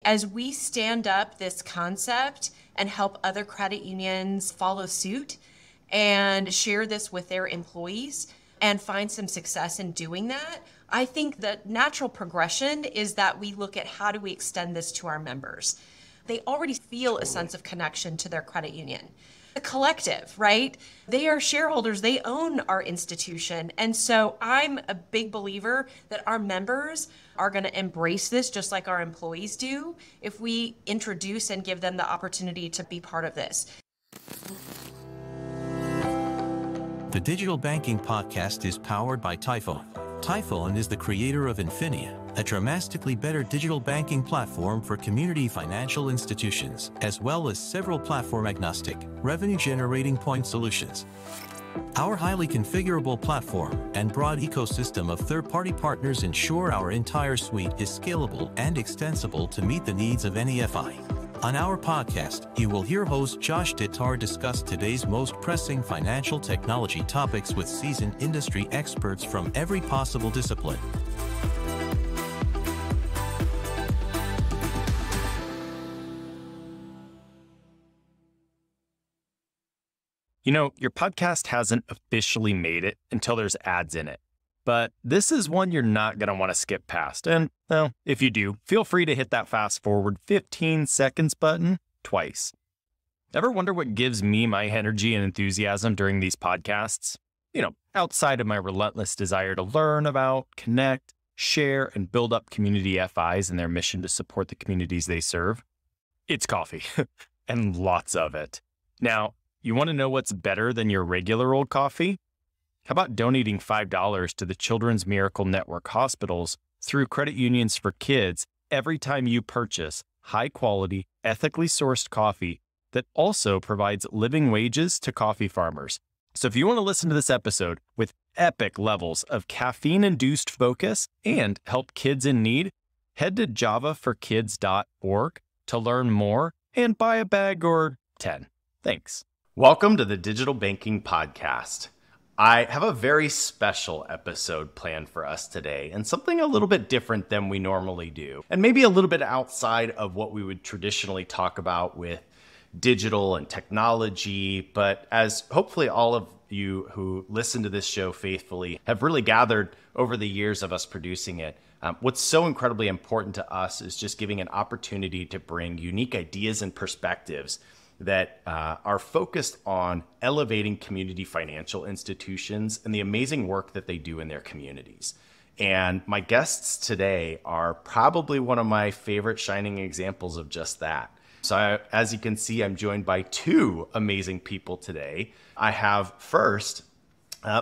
as we stand up this concept and help other credit unions follow suit and share this with their employees and find some success in doing that, I think the natural progression is that we look at how do we extend this to our members. They already feel a sense of connection to their credit union. The collective, right? They are shareholders, they own our institution. And so I'm a big believer that our members are going to embrace this just like our employees do if we introduce and give them the opportunity to be part of this. The Digital Banking Podcast is powered by Typhon. Typhon is the creator of Infinia, a dramatically better digital banking platform for community financial institutions, as well as several platform-agnostic, revenue-generating point solutions. Our highly configurable platform and broad ecosystem of third-party partners ensure our entire suite is scalable and extensible to meet the needs of any FI. On our podcast, you will hear host Josh DeTar discuss today's most pressing financial technology topics with seasoned industry experts from every possible discipline. You know, your podcast hasn't officially made it until there's ads in it. But this is one you're not going to want to skip past. And, well, if you do, feel free to hit that fast forward 15 seconds button twice. Ever wonder what gives me my energy and enthusiasm during these podcasts? You know, outside of my relentless desire to learn about, connect, share, and build up community FIs and their mission to support the communities they serve? It's coffee, and lots of it. Now, you want to know what's better than your regular old coffee? How about donating $5 to the Children's Miracle Network hospitals through Credit Unions for Kids every time you purchase high-quality, ethically sourced coffee that also provides living wages to coffee farmers? So if you want to listen to this episode with epic levels of caffeine-induced focus and help kids in need, head to Java4Kids.org to learn more and buy a bag or 10. Thanks. Welcome to the Digital Banking Podcast. I have a very special episode planned for us today, and something a little bit different than we normally do, and maybe a little bit outside of what we would traditionally talk about with digital and technology. But as hopefully all of you who listen to this show faithfully have really gathered over the years of us producing it, what's so incredibly important to us is just giving an opportunity to bring unique ideas and perspectives that are focused on elevating community financial institutions and the amazing work that they do in their communities. And my guests today are probably one of my favorite shining examples of just that. So as you can see, I'm joined by two amazing people today. I have first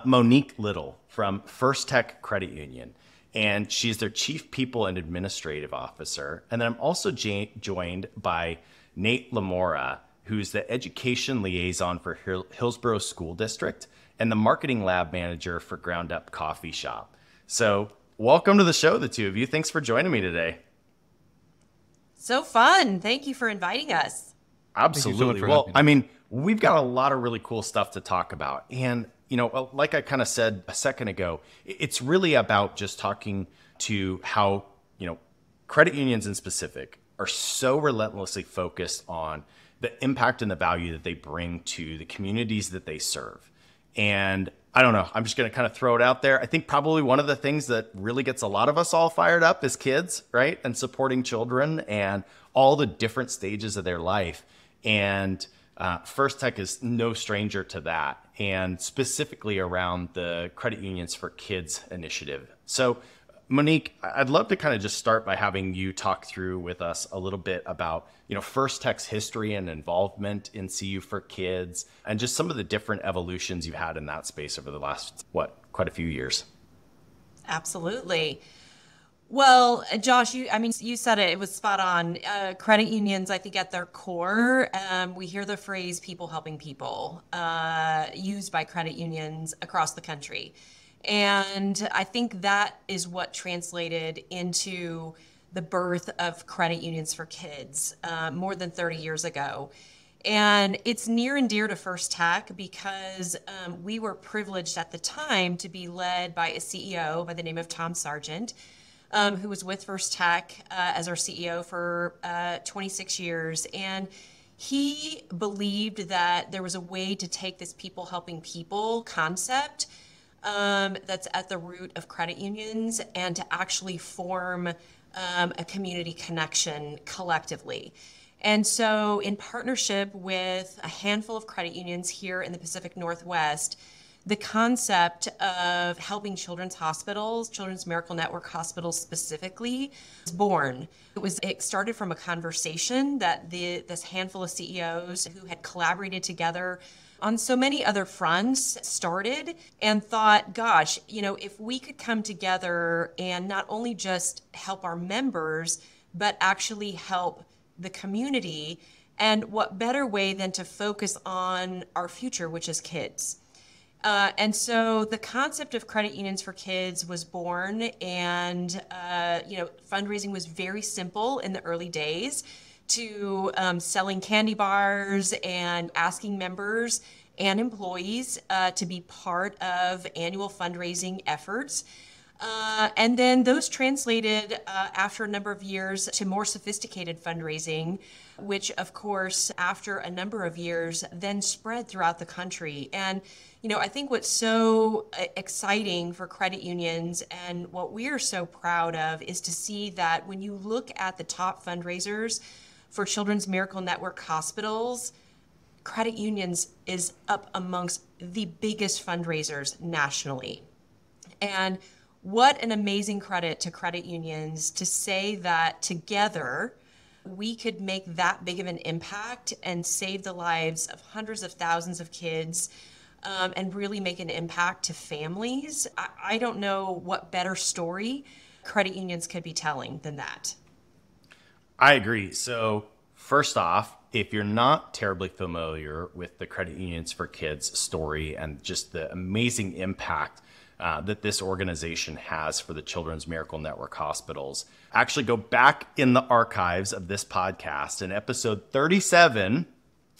Monique Little from First Tech Credit Union, and she's their Chief People and Administrative Officer. And then I'm also joined by Nate LaMora, who's the Education Liaison for Hillsborough School District and the Marketing Lab Manager for Ground Up Coffee Shop. So welcome to the show, the two of you. Thanks for joining me today. So fun. Thank you for inviting us. Absolutely. Well, I mean, we've got a lot of really cool stuff to talk about. And, you know, like I kind of said a second ago, it's really about just talking to how, you know, credit unions in specific are so relentlessly focused on the impact and the value that they bring to the communities that they serve. And I don't know, I'm just going to kind of throw it out there. I think probably one of the things that really gets a lot of us all fired up is kids, right? And supporting children and all the different stages of their life. And First Tech is no stranger to that, and specifically around the Credit Unions for Kids initiative. So Monique, I'd love to kind of just start by having you talk through with us a little bit about, you know, First Tech's history and involvement in CU for Kids and just some of the different evolutions you've had in that space over the last, quite a few years. Absolutely. Well, Josh, you said it was spot on. Credit unions, I think at their core, we hear the phrase people helping people used by credit unions across the country. And I think that is what translated into the birth of Credit Unions for Kids more than 30 years ago. And it's near and dear to First Tech because we were privileged at the time to be led by a CEO by the name of Tom Sargent, who was with First Tech as our CEO for 26 years. And he believed that there was a way to take this people helping people concept that's at the root of credit unions and to actually form a community connection collectively. And so in partnership with a handful of credit unions here in the Pacific Northwest, the concept of helping children's hospitals, Children's Miracle Network hospitals specifically, was born. It started from a conversation that this handful of CEOs who had collaborated together on so many other fronts started and thought, gosh, if we could come together and not only just help our members, but actually help the community, and what better way than to focus on our future, which is kids. And so the concept of credit unions for kids was born, and fundraising was very simple in the early days, to selling candy bars and asking members and employees to be part of annual fundraising efforts. And then those translated after a number of years to more sophisticated fundraising, which of course, after a number of years, then spread throughout the country. And, I think what's so exciting for credit unions and what we are so proud of is to see that when you look at the top fundraisers for Children's Miracle Network hospitals, credit unions is up amongst the biggest fundraisers nationally. And what an amazing credit to credit unions to say that together we could make that big of an impact and save the lives of hundreds of thousands of kids, and really make an impact to families. I don't know what better story credit unions could be telling than that. I agree. So first off, if you're not terribly familiar with the Credit Unions for Kids story and just the amazing impact that this organization has for the Children's Miracle Network hospitals, actually go back in the archives of this podcast. In episode 37,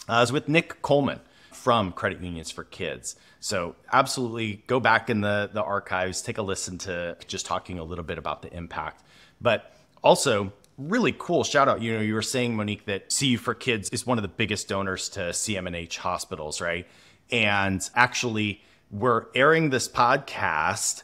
I was with Nick Coleman from Credit Unions for Kids. So absolutely go back in the archives, take a listen to just talking a little bit about the impact. But also, really cool shout out. You were saying, Monique, that CU4Kids is one of the biggest donors to CMNH hospitals, right? And actually, we're airing this podcast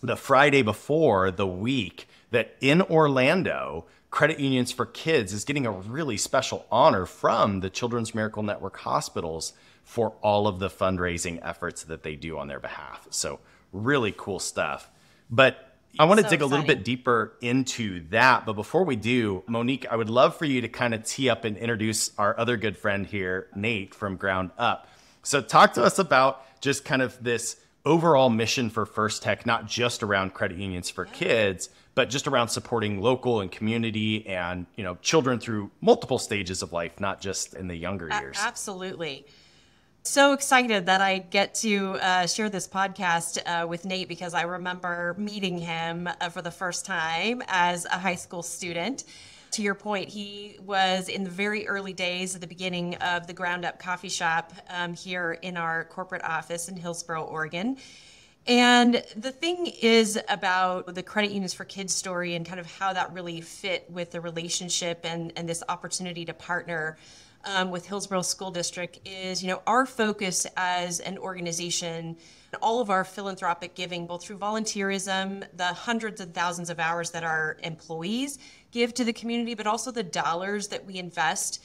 the Friday before the week that in Orlando, Credit Unions for Kids is getting a really special honor from the Children's Miracle Network hospitals for all of the fundraising efforts that they do on their behalf. So really cool stuff. But I want to dig a little bit deeper into that. But before we do, Monique, I would love for you to kind of tee up and introduce our other good friend here, Nate from Ground Up. So talk to us about just kind of this overall mission for First Tech, not just around credit unions for kids, but just around supporting local and community and, children through multiple stages of life, not just in the younger years. Absolutely. So excited that I get to share this podcast with Nate, because I remember meeting him for the first time as a high school student. To your point, he was in the very early days at the beginning of the Ground Up coffee shop here in our corporate office in Hillsboro, Oregon. And the thing is about the Credit Unions for Kids story and kind of how that really fit with the relationship and this opportunity to partner with Hillsboro School District is, our focus as an organization, all of our philanthropic giving, both through volunteerism, the hundreds and thousands of hours that our employees give to the community, but also the dollars that we invest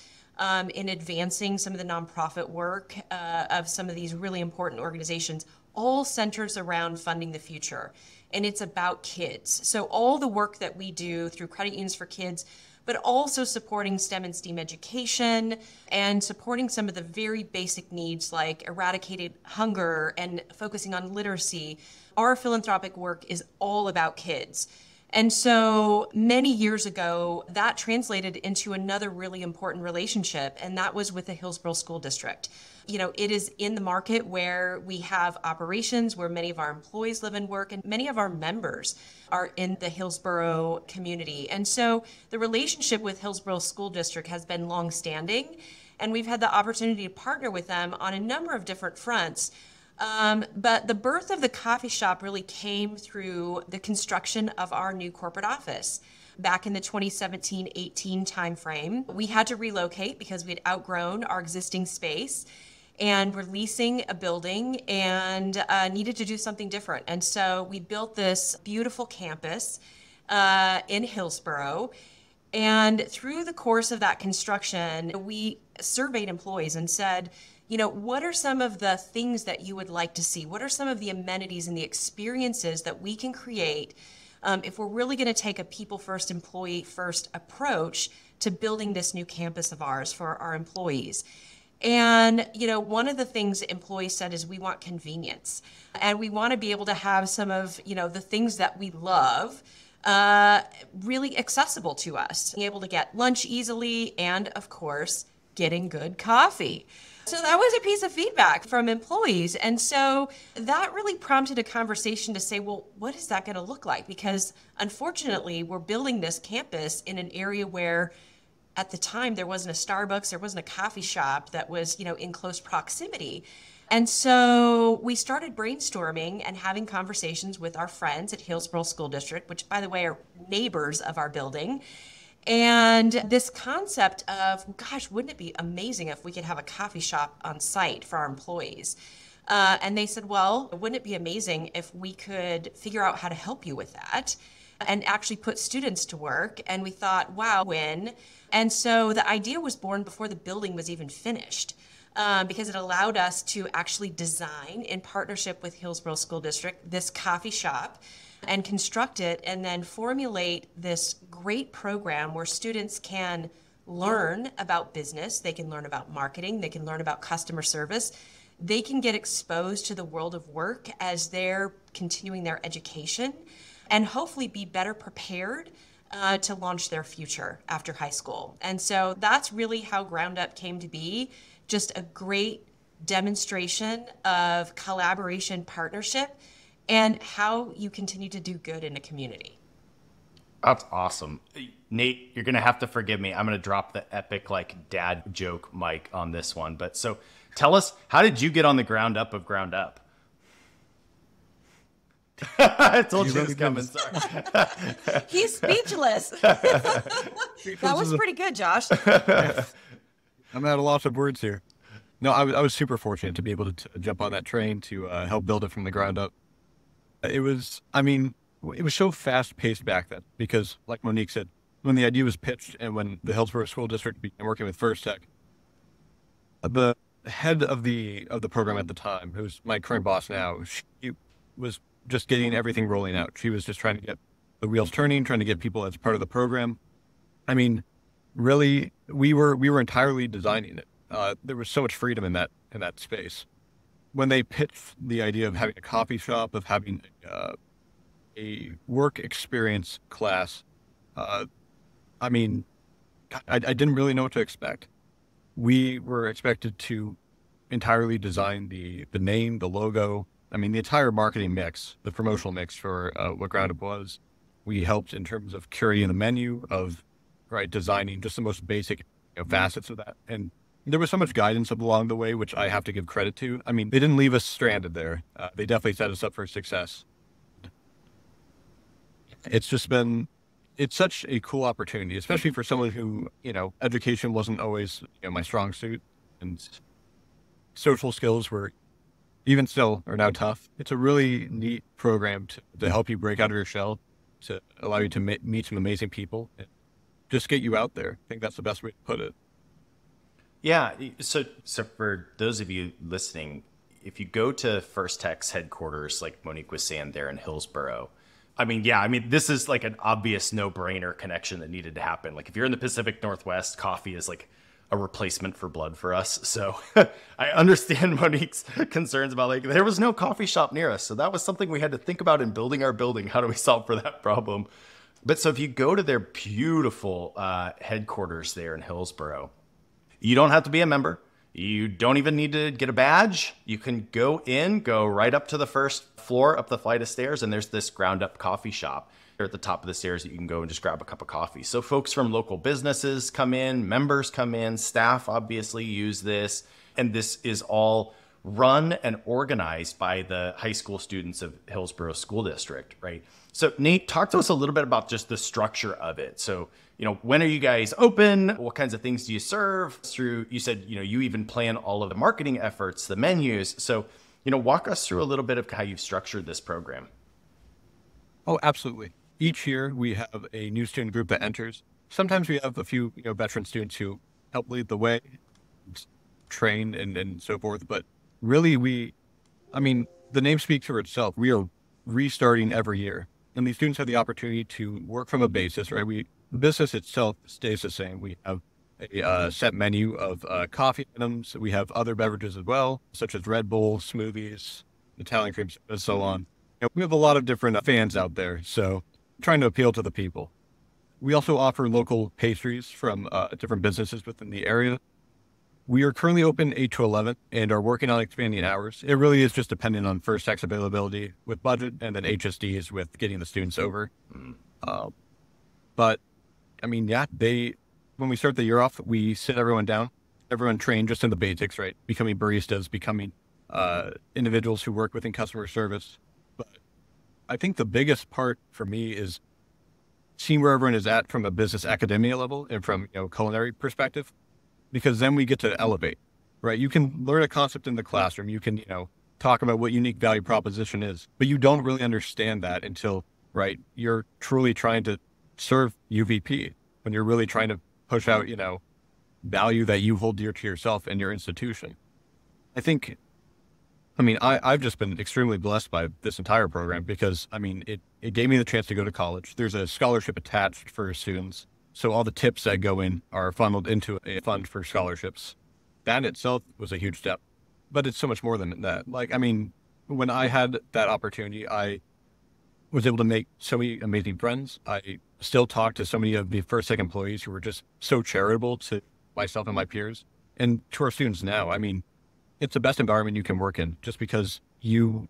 in advancing some of the nonprofit work of some of these really important organizations, all centers around funding the future. And it's about kids. So all the work that we do through Credit Unions for Kids, but also supporting STEM and STEAM education and supporting some of the very basic needs like eradicated hunger and focusing on literacy. Our philanthropic work is all about kids. And so many years ago, that translated into another really important relationship, and that was with the Hillsboro School District. It is in the market where we have operations, where many of our employees live and work, and many of our members are in the Hillsboro community. And so the relationship with Hillsboro School District has been longstanding, and we've had the opportunity to partner with them on a number of different fronts. But the birth of the coffee shop really came through the construction of our new corporate office. Back in the 2017-18 timeframe, we had to relocate because we had outgrown our existing space and we're leasing a building and needed to do something different. And so we built this beautiful campus in Hillsboro. And through the course of that construction, we surveyed employees and said, what are some of the things that you would like to see? What are some of the amenities and the experiences that we can create if we're really going to take a people first, employee first approach to building this new campus of ours for our employees? And, one of the things employees said is we want convenience and we want to be able to have some of, the things that we love really accessible to us, being able to get lunch easily and, of course, getting good coffee. So that was a piece of feedback from employees. And so that really prompted a conversation to say, well, what is that going to look like? Because unfortunately, we're building this campus in an area where at the time there wasn't a Starbucks, there wasn't a coffee shop that was, in close proximity. And so we started brainstorming and having conversations with our friends at Hillsboro School District, which, by the way, are neighbors of our building. And this concept of, gosh, wouldn't it be amazing if we could have a coffee shop on site for our employees? And they said, well, wouldn't it be amazing if we could figure out how to help you with that and actually put students to work? And we thought, wow, win. And so the idea was born before the building was even finished. Because it allowed us to actually design, in partnership with Hillsboro School District, this coffee shop and construct it and then formulate this great program where students can learn about business, they can learn about marketing, they can learn about customer service, they can get exposed to the world of work as they're continuing their education and hopefully be better prepared to launch their future after high school. And so that's really how Ground Up came to be. Just a great demonstration of collaboration, partnership, and how you continue to do good in a community. That's awesome. Nate, you're going to have to forgive me. I'm going to drop the epic dad joke mic on this one. But so tell us, how did you get on the ground up of Ground Up? I told you it was coming. Sorry. He's speechless. That was pretty good, Josh. I'm at a loss of words here. No, I was super fortunate to be able to jump on that train to help build it from the ground up. It was so fast paced back then because, like Monique said, when the idea was pitched and when the Hillsboro School District began working with First Tech, the head of the program at the time, who's my current boss now, she was just getting everything rolling out. She was just trying to get the wheels turning, trying to get people as part of the program. I mean, really, we were entirely designing it. There was so much freedom in that space. When they pitched the idea of having a coffee shop, of having a work experience class, I mean, I didn't really know what to expect. We were expected to entirely design the name, the logo. I mean, the entire marketing mix, the promotional mix for what Ground Up was. We helped in terms of curating the menu, of designing just the most basic facets of that. And there was so much guidance along the way, which I have to give credit to. I mean, they didn't leave us stranded there. They definitely set us up for success. It's such a cool opportunity, especially for someone who, education wasn't always my strong suit, and social skills were, even still, are now tough. It's a really neat program to help you break out of your shell, to allow you to meet some amazing people, and just get you out there. I think that's the best way to put it. Yeah. So for those of you listening, if you go to First Tech's headquarters, like Monique was saying there in Hillsboro, this is like an obvious no-brainer connection that needed to happen. Like if you're in the Pacific Northwest, coffee is like a replacement for blood for us. So I understand Monique's concerns about there was no coffee shop near us. So that was something we had to think about in building our building. How do we solve for that problem? But so if you go to their beautiful headquarters there in Hillsboro, you don't have to be a member. You don't even need to get a badge. You can go right up to the first floor, up the flight of stairs, and there's this Ground Up coffee shop there at the top of the stairs that you can go and just grab a cup of coffee. So folks from local businesses come in, members come in, staff obviously use this, and this is all run and organized by the high school students of Hillsborough School District, right? So Nate, talk to us a little bit about just the structure of it. So, when are you guys open? What kinds of things do you serve? You said, you even plan all of the marketing efforts, the menus. So, walk us through a little bit of how you've structured this program. Oh, absolutely. Each year we have a new student group that enters. Sometimes we have a few, veteran students who help lead the way, train and so forth. But really the name speaks for itself. We are restarting every year. And these students have the opportunity to work from a basis, right? The business itself stays the same. We have a set menu of coffee items. We have other beverages as well, such as Red Bull, smoothies, Italian cream, and so on. We have a lot of different fans out there, so trying to appeal to the people. We also offer local pastries from different businesses within the area. We are currently open 8 to 11 and are working on expanding hours. It really is just dependent on first text availability with budget and then HSDs with getting the students over. But when we start the year off, we sit everyone down, everyone trained just in the basics, right? Becoming baristas, becoming individuals who work within customer service. But I think the biggest part for me is seeing where everyone is at from a business academia level and from culinary perspective, because then we get to elevate, right? You can learn a concept in the classroom. You can talk about what unique value proposition is, but you don't really understand that until you're truly trying to serve UVP, when you're really trying to push out value that you hold dear to yourself and your institution. I've just been extremely blessed by this entire program because, it gave me the chance to go to college. There's a scholarship attached for students. So all the tips that go in are funneled into a fund for scholarships. That itself was a huge step, but it's so much more than that. When I had that opportunity, I was able to make so many amazing friends. I still talk to so many of the first tech employees who were just so charitable to myself and my peers and to our students now. It's the best environment you can work in just because you're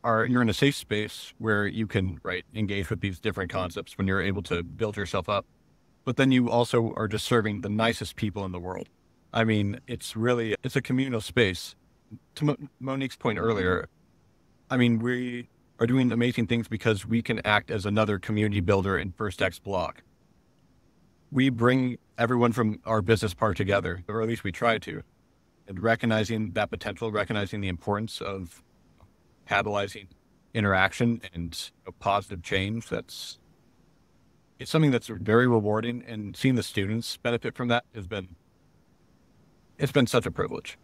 in a safe space where you can engage with these different concepts when you're able to build yourself up. But then you also are just serving the nicest people in the world. It's a communal space. To Monique's point earlier, we are doing amazing things because we can act as another community builder in First X block. We bring everyone from our business part together, or at least we try to, and recognizing that potential, recognizing the importance of catalyzing interaction and positive change. It's something that's very rewarding, and seeing the students benefit from that it's been such a privilege.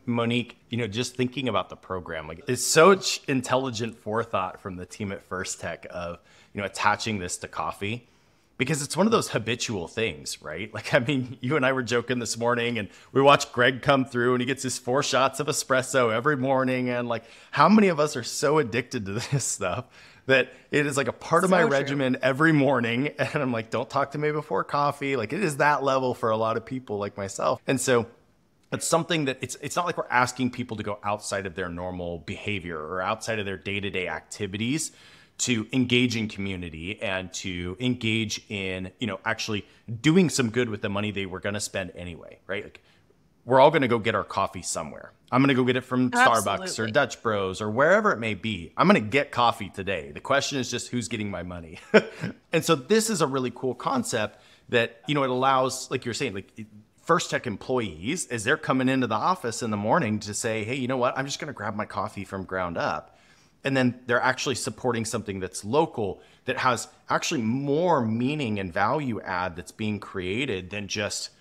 Monique, just thinking about the program, it's such intelligent forethought from the team at First Tech of, attaching this to coffee, because it's one of those habitual things, right? You and I were joking this morning, and we watched Greg come through, and he gets his 4 shots of espresso every morning. And how many of us are so addicted to this stuff that it is a part of my regimen every morning. And I'm don't talk to me before coffee. It is that level for a lot of people like myself. And so it's something that it's not like we're asking people to go outside of their normal behavior or outside of their day-to-day activities to engage in community and to engage in, actually doing some good with the money they were going to spend anyway, right? We're all going to go get our coffee somewhere. I'm going to go get it from Starbucks or Dutch Bros or wherever it may be. I'm going to get coffee today. The question is just who's getting my money. And so this is a really cool concept that, it allows, like you're saying, First Tech employees, as they're coming into the office in the morning to say, hey, you know what? I'm just going to grab my coffee from ground up. And then they're actually supporting something that's local, that has actually more meaning and value add that's being created than just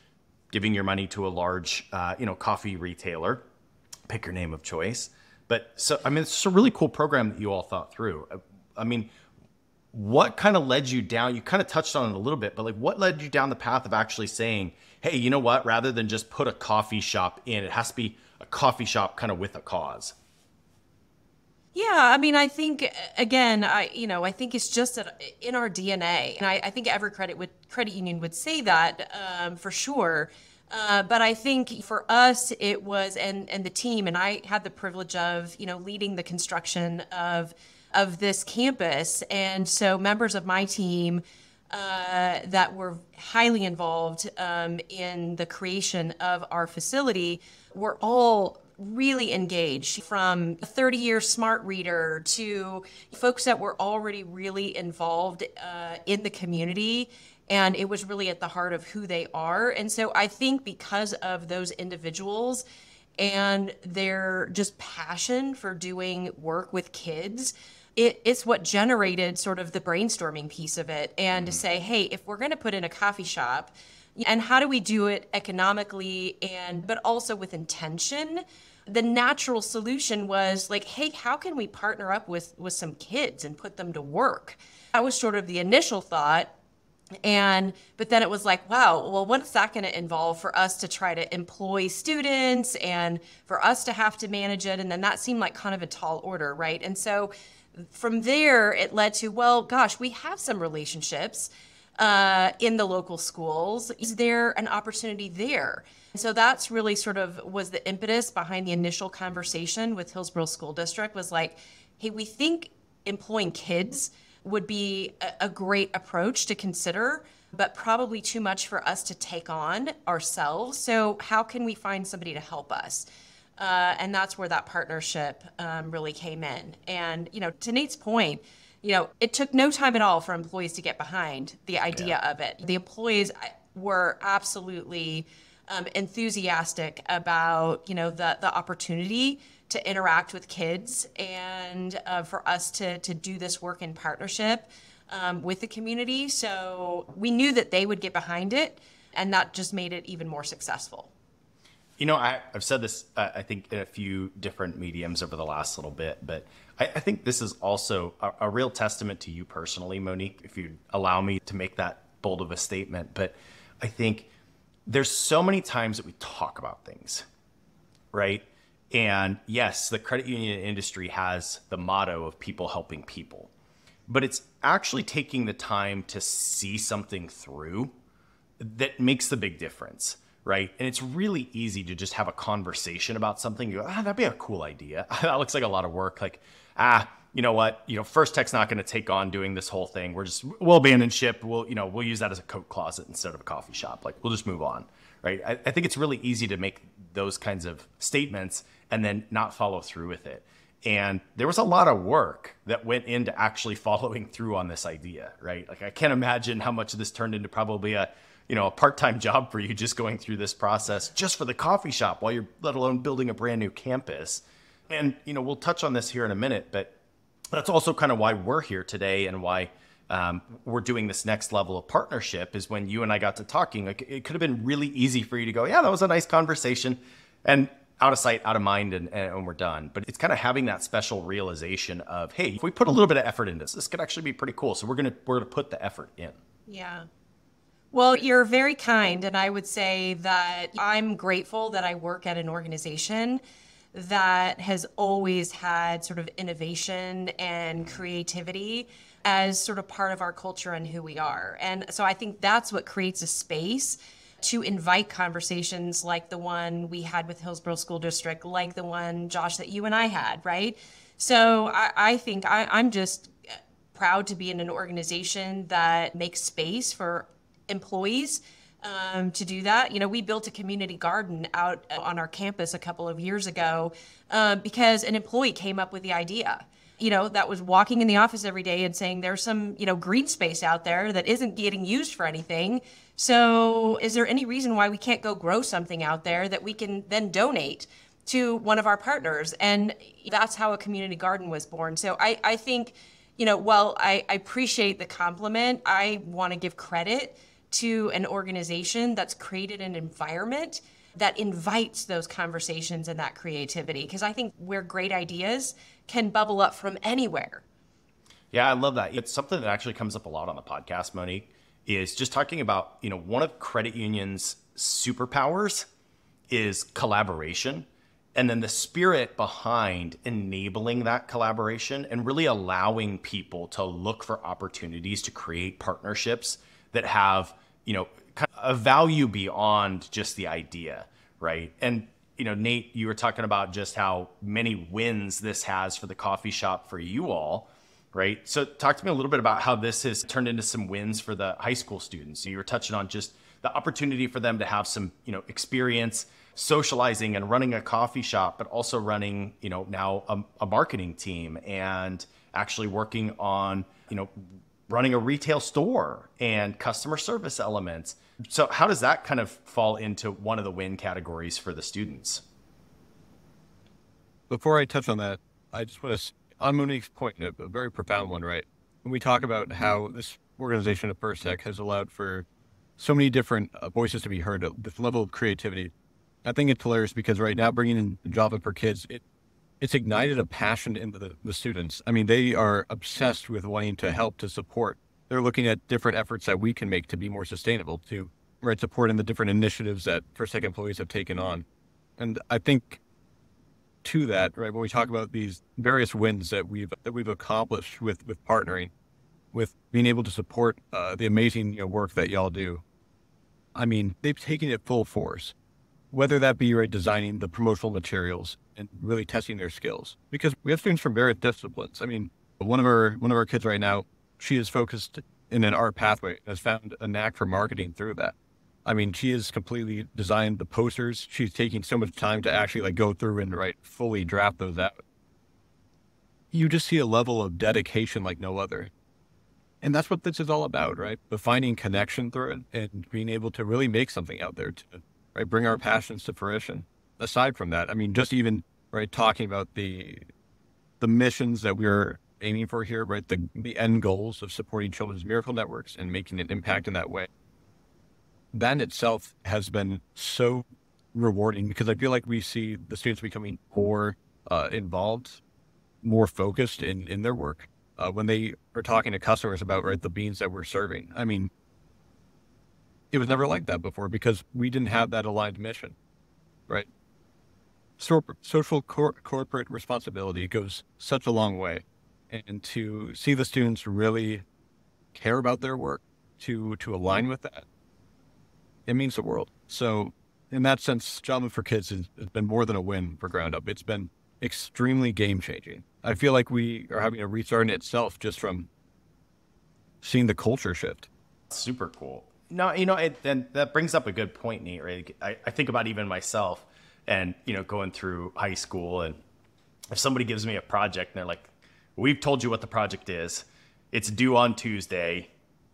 giving your money to a large, coffee retailer. Pick your name of choice. But so, it's a really cool program that you all thought through. What kind of led you down? You kind of touched on it a little bit, but what led you down the path of actually saying, hey, you know what? Rather than just put a coffee shop in, it has to be a coffee shop kind of with a cause. Yeah, I think, again, I think it's just in our DNA. And I think every credit union would say that for sure. But I think for us, it was, and the team, and I had the privilege of, leading the construction of this campus. And so members of my team that were highly involved in the creation of our facility were all really engaged, from a 30-year smart reader to folks that were already really involved in the community. And it was really at the heart of who they are. And so I think because of those individuals and their just passion for doing work with kids, it's what generated sort of the brainstorming piece of it. And to say, hey, if we're going to put in a coffee shop, and how do we do it economically but also with intention? The natural solution was like, hey, how can we partner up with some kids and put them to work? That was sort of the initial thought. But then it was like, wow, well, what's that going to involve for us to try to employ students and for us to have to manage it? And then that seemed like kind of a tall order, right? And so from there, it led to, well, gosh, we have some relationships in the local schools. Is there an opportunity there? And so that's really sort of was the impetus behind the initial conversation with Hillsborough School District, was like, hey, we think employing kids would be a great approach to consider, but probably too much for us to take on ourselves. So how can we find somebody to help us? And that's where that partnership really came in. And, to Nate's point, it took no time at all for employees to get behind the idea of it. The employees were absolutely enthusiastic about, the opportunity to interact with kids and for us to do this work in partnership with the community. So we knew that they would get behind it, and that just made it even more successful. I've said this, I think, in a few different mediums over the last little bit, but I think this is also a real testament to you personally, Monique, if you allow me to make that bold of a statement. But I think there's so many times that we talk about things, right? And yes, the credit union industry has the motto of people helping people, but it's actually taking the time to see something through that makes the big difference, right? And it's really easy to just have a conversation about something. You go, that'd be a cool idea. That looks like a lot of work. Like, you know what? First Tech's not going to take on doing this whole thing. We'll abandon ship. We'll use that as a coat closet instead of a coffee shop. Like, we'll just move on, right? I think it's really easy to make those kinds of statements and then not follow through with it. And there was a lot of work that went into actually following through on this idea, right? Like, I can't imagine how much of this turned into probably a part-time job for you, just going through this process just for the coffee shop while you're, let alone building a brand new campus. And, we'll touch on this here in a minute, but that's also kind of why we're here today and why we're doing this next level of partnership. Is when you and I got to talking, like, it could have been really easy for you to go, yeah, that was a nice conversation, and out of sight, out of mind, and we're done. But it's kind of having that special realization of, hey, if we put a little bit of effort into this could actually be pretty cool. So we're gonna put the effort in. Yeah. Well, you're very kind, and I would say that I'm grateful that I work at an organization that has always had sort of innovation and creativity as sort of part of our culture and who we are. And so I think that's what creates a space to invite conversations like the one we had with Hillsborough School District, like the one, Josh, that you and I had, right? So I think I'm just proud to be in an organization that makes space for employees to do that. We built a community garden out on our campus a couple of years ago because an employee came up with the idea. That was walking in the office every day and saying there's some, green space out there that isn't getting used for anything. So is there any reason why we can't go grow something out there that we can then donate to one of our partners? And that's how a community garden was born. So I think, while I appreciate the compliment, I want to give credit to an organization that's created an environment that invites those conversations and that creativity. Because I think where great ideas can bubble up from anywhere. Yeah, I love that. It's something that actually comes up a lot on the podcast, Monique, is just talking about, one of credit unions' superpowers is collaboration. And then the spirit behind enabling that collaboration and really allowing people to look for opportunities to create partnerships that have, kind of a value beyond just the idea, right? And, Nate, you were talking about just how many wins this has for the coffee shop for you all, right? So talk to me a little bit about how this has turned into some wins for the high school students. So you were touching on just the opportunity for them to have some, experience socializing and running a coffee shop, but also running, now a marketing team and actually working on, running a retail store and customer service elements. So how does that kind of fall into one of the win categories for the students? Before I touch on that, I just want to, on Monique's point, a very profound one, right? When we talk about how this organization of First Tech has allowed for so many different voices to be heard at this level of creativity, I think it's hilarious because right now bringing in Java4Kids, it's ignited a passion in the students. I mean, they are obsessed with wanting to help, to support. They're looking at different efforts that we can make to be more sustainable, to support in the different initiatives that First Tech employees have taken on. And I think to that, right, when we talk about these various wins that we've accomplished with partnering, with being able to support the amazing work that y'all do, I mean, they've taken it full force. Whether that be designing the promotional materials and really testing their skills, because we have students from various disciplines. I mean, one of our kids right now, she is focused in an art pathway and has found a knack for marketing through that. I mean, she has completely designed the posters. She's taking so much time to actually go through and fully draft those out. You just see a level of dedication like no other. And that's what this is all about, right? But finding connection through it and being able to really make something out there to bring our passions to fruition. Aside from that, I mean, just even talking about the missions that we're aiming for here, the end goals of supporting children's miracle networks and making an impact in that way. That in itself has been so rewarding because I feel like we see the students becoming more involved, more focused in their work when they are talking to customers about the beans that we're serving. I mean, it was never like that before because we didn't have that aligned mission, right? Social corporate responsibility goes such a long way. And to see the students really care about their work, to align with that, it means the world. So in that sense, Java4Kids has been more than a win for Ground Up. It's been extremely game-changing. I feel like we are having a restart in itself just from seeing the culture shift. Super cool. No, and that brings up a good point, Nate, right? I think about even myself and, going through high school, and if somebody gives me a project and they're like, we've told you what the project is, it's due on Tuesday,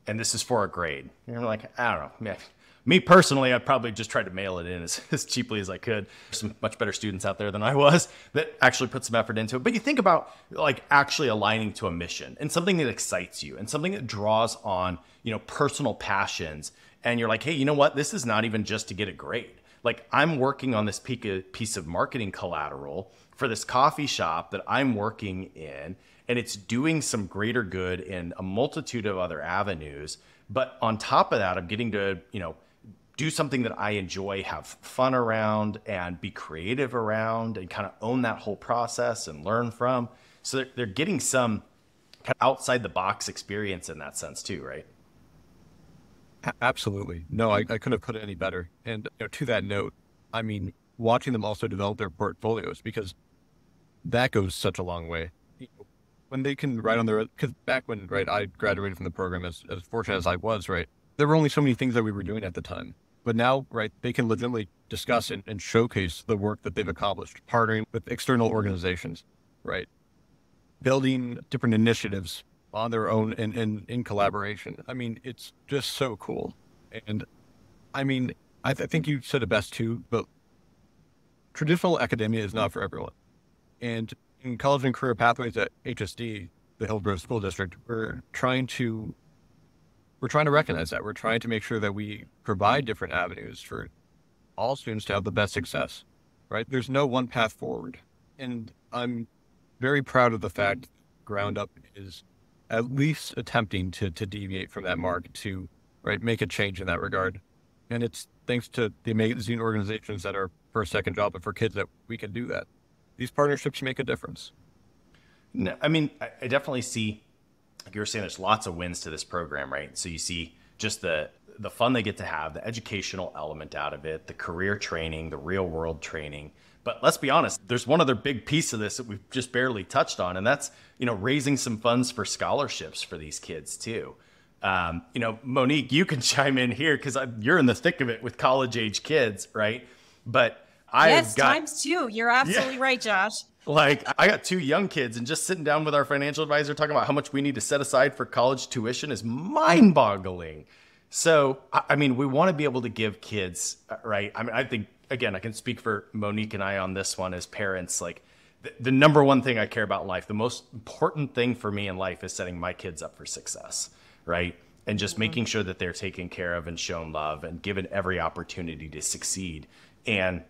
and this is for a grade. And you're like, I don't know. Me personally, I'd probably just try to mail it in as cheaply as I could. There's some much better students out there than I was that actually put some effort into it. But you think about actually aligning to a mission and something that excites you and something that draws on, personal passions. And you're like, hey, you know what? This is not even just to get a grade. I'm working on this piece of marketing collateral for this coffee shop that I'm working in, and it's doing some greater good in a multitude of other avenues. But on top of that, I'm getting to, do something that I enjoy, have fun around, and be creative around, and kind of own that whole process and learn from. So they're getting some kind of outside the box experience in that sense too, right? Absolutely. No, I couldn't have put it any better. And to that note, I mean, watching them also develop their portfolios, because that goes such a long way. When they can write on their, because back when I graduated from the program, as fortunate as I was, there were only so many things that we were doing at the time. But now, they can legitimately discuss and showcase the work that they've accomplished, partnering with external organizations, building different initiatives on their own and in collaboration. I mean, it's just so cool. And I mean, I think you said it best too, but traditional academia is not for everyone. And in college and career pathways at HSD, the Hillsborough School District, we're trying to recognize that. We're trying to make sure that we provide different avenues for all students to have the best success, There's no one path forward. And I'm very proud of the fact Ground Up is at least attempting to deviate from that mark to, make a change in that regard. And it's thanks to the amazing organizations that are First, Second Java4Kids that we can do that. These partnerships make a difference. No, I mean, I definitely see, like you were saying, there's lots of wins to this program, right? So you see just the the fun they get to have, the educational element out of it, the career training, the real world training. But let's be honest, there's one other big piece of this that we've just barely touched on, and that's, raising some funds for scholarships for these kids too. Monique, you can chime in here because you're in the thick of it with college age kids, right? But Yes, times two. You're absolutely right, Josh. Like, I got 2 young kids, and just sitting down with our financial advisor talking about how much we need to set aside for college tuition is mind-boggling. So, I mean, we want to be able to give kids, right? I mean, I think, again, I can speak for Monique and I on this one as parents. Like, the number one thing I care about in life, the most important thing for me in life is setting my kids up for success, right? And just making sure that they're taken care of and shown love and given every opportunity to succeed. And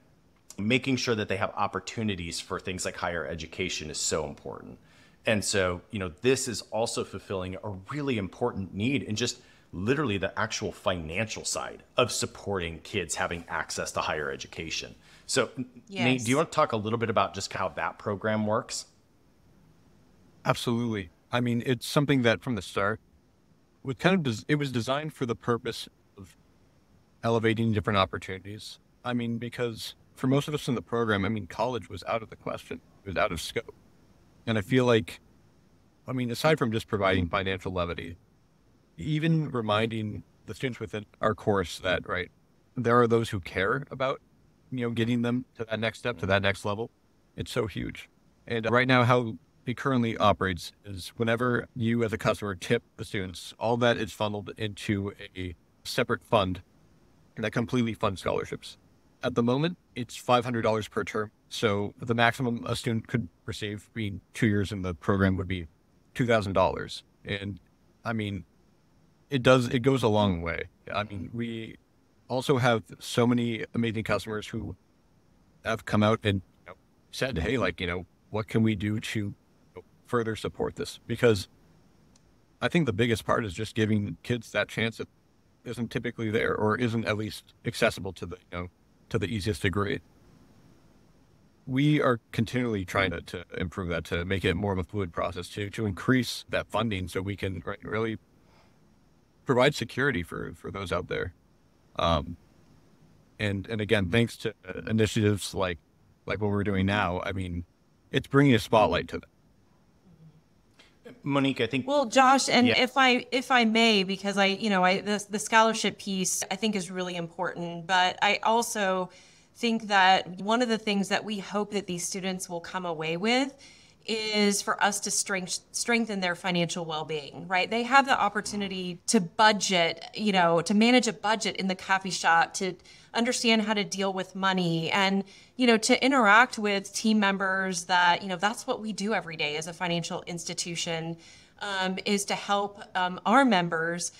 making sure that they have opportunities for things like higher education is so important. And so, this is also fulfilling a really important need in just literally the actual financial side of supporting kids having access to higher education. So, yes. Nate, do you want to talk a little bit about just how that program works? Absolutely. I mean, it's something that from the start, it was designed for the purpose of elevating different opportunities. I mean, because for most of us in the program, I mean, college was out of the question. It was out of scope. And I feel like, I mean, aside from just providing financial levity, even reminding the students within our course that, right, there are those who care about, getting them to that next step, to that next level. It's so huge. And right now, how it currently operates is whenever you as a customer tip the students, all that is funneled into a separate fund that completely funds scholarships. At the moment, it's $500 per term. So the maximum a student could receive, being 2 years in the program, would be $2,000. And I mean, it goes a long way. I mean, we also have so many amazing customers who have come out and said, hey, what can we do to further support this? Because I think the biggest part is just giving kids that chance that isn't typically there, or isn't at least accessible to the easiest degree. We are continually trying to improve that, to make it more of a fluid process, to increase that funding so we can really provide security for those out there. And again, thanks to initiatives like what we're doing now, I mean, it's bringing a spotlight to them. Monique, I think. Well, Josh, and Yeah. if I may, because the scholarship piece I think is really important, but I also think that one of the things that we hope that these students will come away with is for us to strengthen their financial well-being, right? They have the opportunity to budget, to manage a budget in the coffee shop, to understand how to deal with money, and, to interact with team members that, that's what we do every day as a financial institution, is to help our members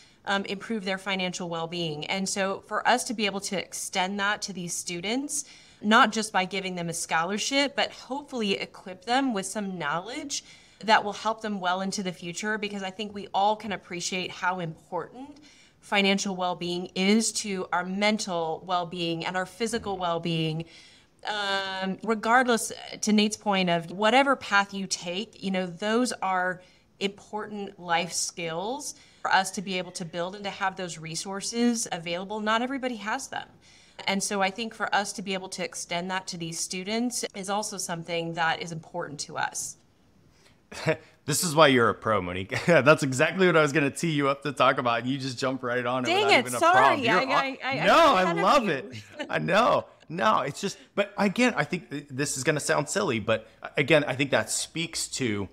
improve their financial well-being. And so for us to be able to extend that to these students, not just by giving them a scholarship, but hopefully equip them with some knowledge that will help them well into the future, because I think we all can appreciate how important financial well-being is to our mental well-being and our physical well-being. Regardless, to Nate's point of whatever path you take, those are important life skills for us to be able to build and to have those resources available. Not everybody has them. And so I think for us to be able to extend that to these students is also something that is important to us. This is why you're a pro, Monique. That's exactly what I was going to tee you up to talk about. And you just jump right on it. Dang without it, even sorry. A problem. I love it. I know. No, it's just, but again, I think this is going to sound silly, but again, I think that speaks to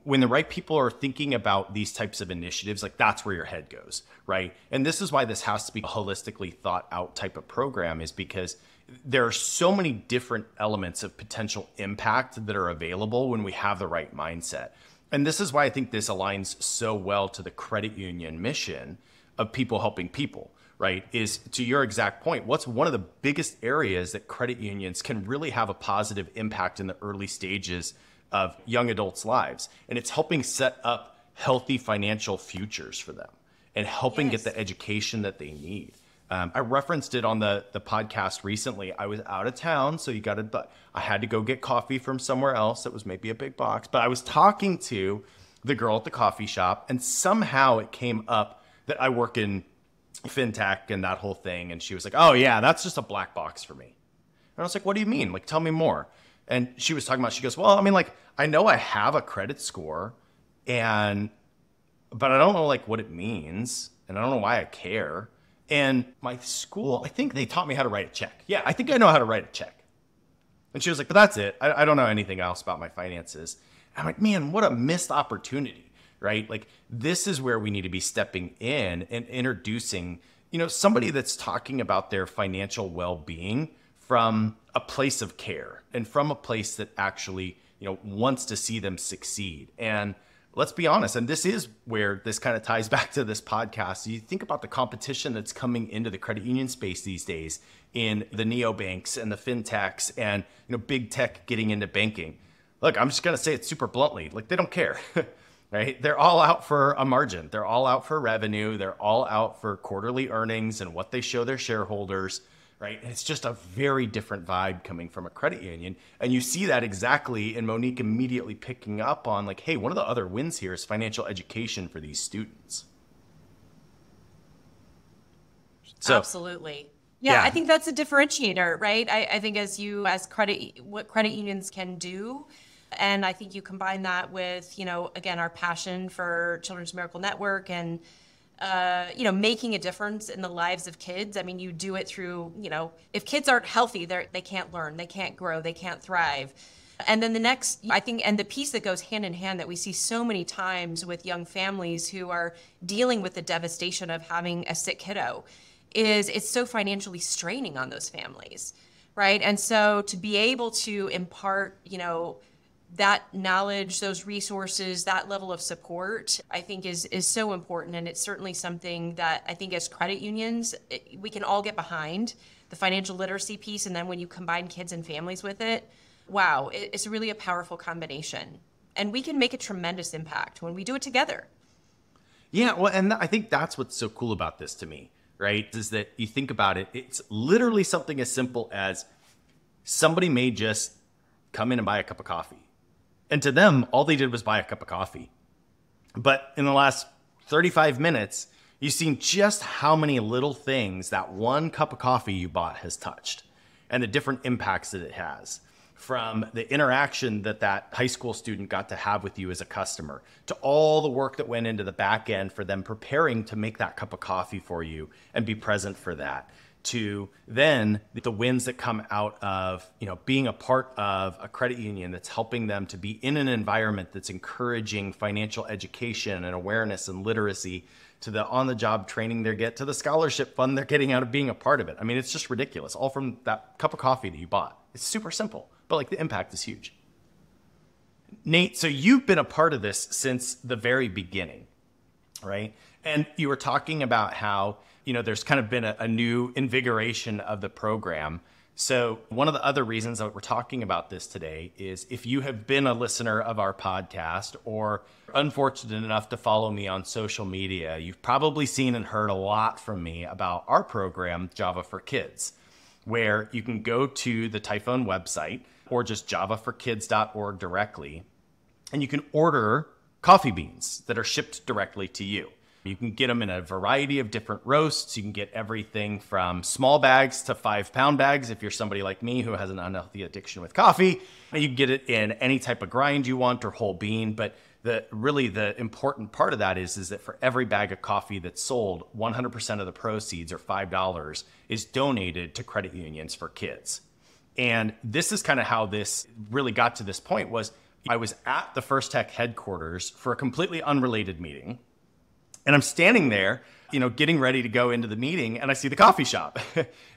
when the right people are thinking about these types of initiatives, like that's where your head goes, right? And this is why this has to be a holistically thought out type of program, is because there are so many different elements of potential impact that are available when we have the right mindset. And this is why I think this aligns so well to the credit union mission of people helping people, right? Is, to your exact point, what's one of the biggest areas that credit unions can really have a positive impact in the early stages of young adults' lives? And it's helping set up healthy financial futures for them and helping get the education that they need. I referenced it on the podcast recently. I was out of town, so I had to go get coffee from somewhere else that was maybe a big box. But I was talking to the girl at the coffee shop, and somehow it came up that I work in fintech and that whole thing. And she was like, oh yeah, that's just a black box for me. And I was like, what do you mean? Like, tell me more. And she was talking about, she goes, well, I mean, like, I know I have a credit score but I don't know like what it means. And I don't know why I care. And my school, I think they taught me how to write a check. Yeah, I think I know how to write a check. And she was like, but that's it. I don't know anything else about my finances. And I'm like, man, what a missed opportunity, right? Like, this is where we need to be stepping in and introducing, somebody that's talking about their financial well-being from a place of care and from a place that actually, wants to see them succeed. And let's be honest, and this is where this kind of ties back to this podcast. You think about the competition that's coming into the credit union space these days in the neobanks and the fintechs and, big tech getting into banking. Look, I'm just going to say it super bluntly. Like, they don't care, right? They're all out for a margin. They're all out for revenue. They're all out for quarterly earnings and what they show their shareholders, right? And it's just a very different vibe coming from a credit union. And you see that exactly in Monique immediately picking up on like, hey, one of the other wins here is financial education for these students. So, absolutely. Yeah, I think that's a differentiator, right? I think what credit unions can do. And I think you combine that with, again, our passion for Children's Miracle Network and, making a difference in the lives of kids. I mean, you do it through, if kids aren't healthy, they can't learn, they can't grow, they can't thrive. And then the next, I think, and the piece that goes hand in hand that we see so many times with young families who are dealing with the devastation of having a sick kiddo is it's so financially straining on those families, right? And so to be able to impart, that knowledge, those resources, that level of support, I think is so important. And it's certainly something that I think as credit unions, we can all get behind, the financial literacy piece. And then when you combine kids and families with it, wow, it's really a powerful combination. And we can make a tremendous impact when we do it together. Yeah, well, and I think that's what's so cool about this to me, right? Is that you think about it, it's literally something as simple as somebody may just come in and buy a cup of coffee. And to them, all they did was buy a cup of coffee. But in the last 35 minutes, you've seen just how many little things that one cup of coffee you bought has touched and the different impacts that it has. From the interaction that high school student got to have with you as a customer, to all the work that went into the back end for them preparing to make that cup of coffee for you and be present for that, to then the wins that come out of, being a part of a credit union that's helping them to be in an environment that's encouraging financial education and awareness and literacy, to the on-the-job training they get, to the scholarship fund they're getting out of being a part of it. I mean, it's just ridiculous, all from that cup of coffee that you bought. It's super simple, but like the impact is huge. Nate, so you've been a part of this since the very beginning, right? And you were talking about how, there's kind of been a new invigoration of the program. So one of the other reasons that we're talking about this today is if you have been a listener of our podcast or unfortunate enough to follow me on social media, you've probably seen and heard a lot from me about our program, Java4Kids, where you can go to the Typhon website or just Java4Kids.org directly, and you can order coffee beans that are shipped directly to you. You can get them in a variety of different roasts. You can get everything from small bags to 5-pound bags if you're somebody like me who has an unhealthy addiction with coffee. You can get it in any type of grind you want or whole bean. But the important part of that is that for every bag of coffee that's sold, 100% of the proceeds, or $5, is donated to credit unions for kids. And this is kind of how this really got to this point. Was I was at the First Tech headquarters for a completely unrelated meeting. And I'm standing there, getting ready to go into the meeting, and I see the coffee shop.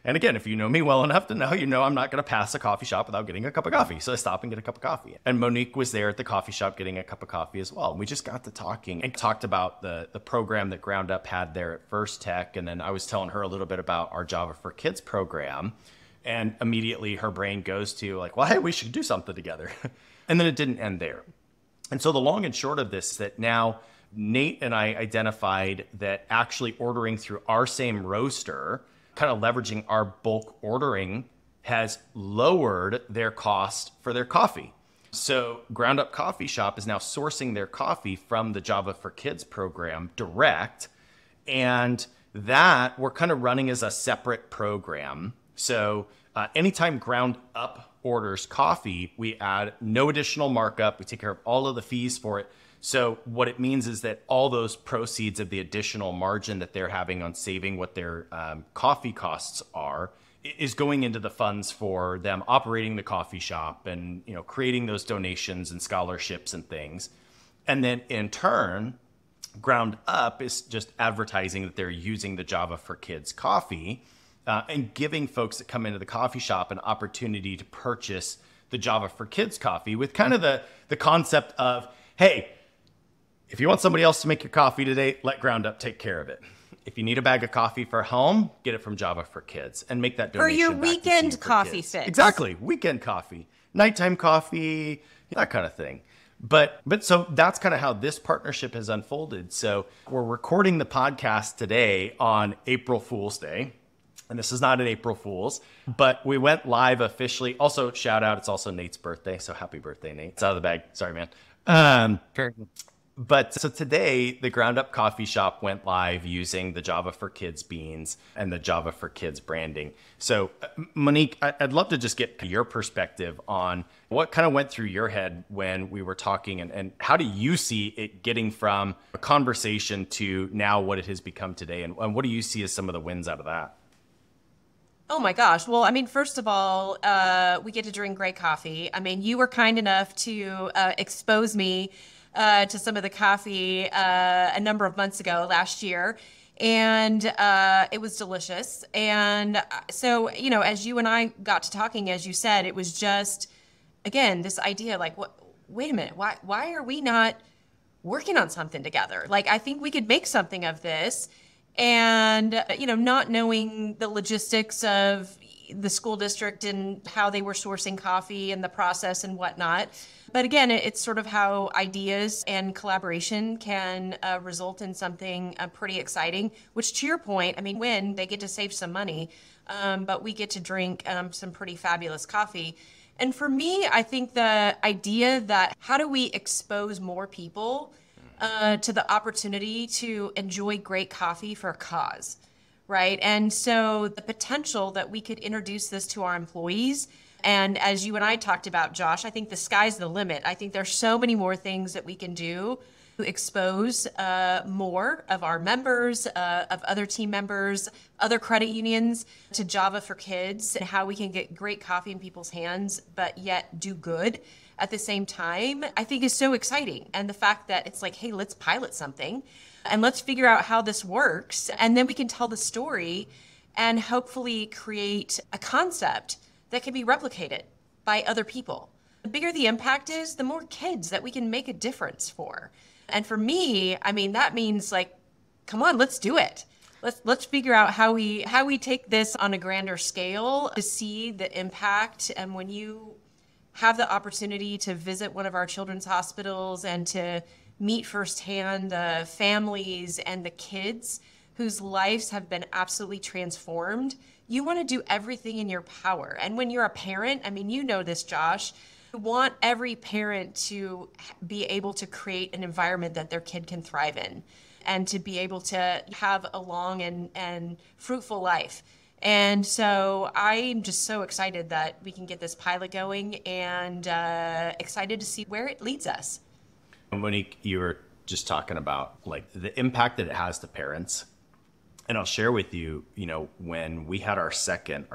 And again, if you know me well enough to know, I'm not going to pass a coffee shop without getting a cup of coffee. So I stop and get a cup of coffee. And Monique was there at the coffee shop getting a cup of coffee as well. And we just got to talking and talked about the program that Ground Up had there at First Tech. And then I was telling her a little bit about our Java4Kids program. And immediately her brain goes to like, well, hey, we should do something together. And then it didn't end there. And so the long and short of this is that now Nate and I identified that actually ordering through our same roaster, kind of leveraging our bulk ordering, has lowered their cost for their coffee. So Ground Up Coffee Shop is now sourcing their coffee from the Java4Kids program direct. And that we're kind of running as a separate program. So anytime Ground Up orders coffee, we add no additional markup. We take care of all of the fees for it. So what it means is that all those proceeds of the additional margin that they're having on saving what their coffee costs are is going into the funds for them operating the coffee shop and, you know, creating those donations and scholarships and things. And then in turn, Ground Up is just advertising that they're using the Java4Kids coffee and giving folks that come into the coffee shop an opportunity to purchase the Java4Kids coffee with kind of the concept of, hey, if you want somebody else to make your coffee today, let Ground Up take care of it. If you need a bag of coffee for home, get it from Java4Kids and make that donation. For your back weekend to coffee Kids. fix. Exactly. Weekend coffee, nighttime coffee, that kind of thing. But so that's kind of how this partnership has unfolded. So we're recording the podcast today on April Fool's Day. And this is not an April Fool's, but we went live officially. Also, shout out, it's also Nate's birthday. So happy birthday, Nate. It's out of the bag. Sorry, man. Sure. But so today, the Ground Up Coffee Shop went live using the Java4Kids beans and the Java4Kids branding. So Monique, I'd love to just get your perspective on what kind of went through your head when we were talking, and how do you see it getting from a conversation to now what it has become today? And what do you see as some of the wins out of that? Oh my gosh. Well, I mean, first of all, we get to drink great coffee. I mean, you were kind enough to expose me to some of the coffee a number of months ago last year. And it was delicious. And so, you know, as you and I got to talking, as you said, it was just, again, this idea like, wait a minute, why are we not working on something together? Like, I think we could make something of this. And, you know, not knowing the logistics of the school district and how they were sourcing coffee and the process and whatnot. But again, it's sort of how ideas and collaboration can result in something pretty exciting, which to your point, I mean, when they get to save some money, but we get to drink some pretty fabulous coffee. And for me, I think the idea that how do we expose more people to the opportunity to enjoy great coffee for a cause, right? And so the potential that we could introduce this to our employees, and as you and I talked about, Josh, I think the sky's the limit. I think there's so many more things that we can do to expose more of our members, of other team members, other credit unions to Java4Kids, and how we can get great coffee in people's hands, but yet do good at the same time, I think is so exciting. And the fact that it's like, hey, let's pilot something and let's figure out how this works. And then we can tell the story and hopefully create a concept that can be replicated by other people. The bigger the impact is, the more kids that we can make a difference for. And for me, I mean, that means like, come on, let's do it. Let's figure out how we take this on a grander scale to see the impact. And when you have the opportunity to visit one of our children's hospitals and to meet firsthand the families and the kids whose lives have been absolutely transformed, you want to do everything in your power. And when you're a parent, I mean, you know this, Josh, you want every parent to be able to create an environment that their kid can thrive in and to be able to have a long and fruitful life. And so I'm just so excited that we can get this pilot going and excited to see where it leads us. Monique, you were just talking about like the impact that it has to parents. And I'll share with you, you know, when we had our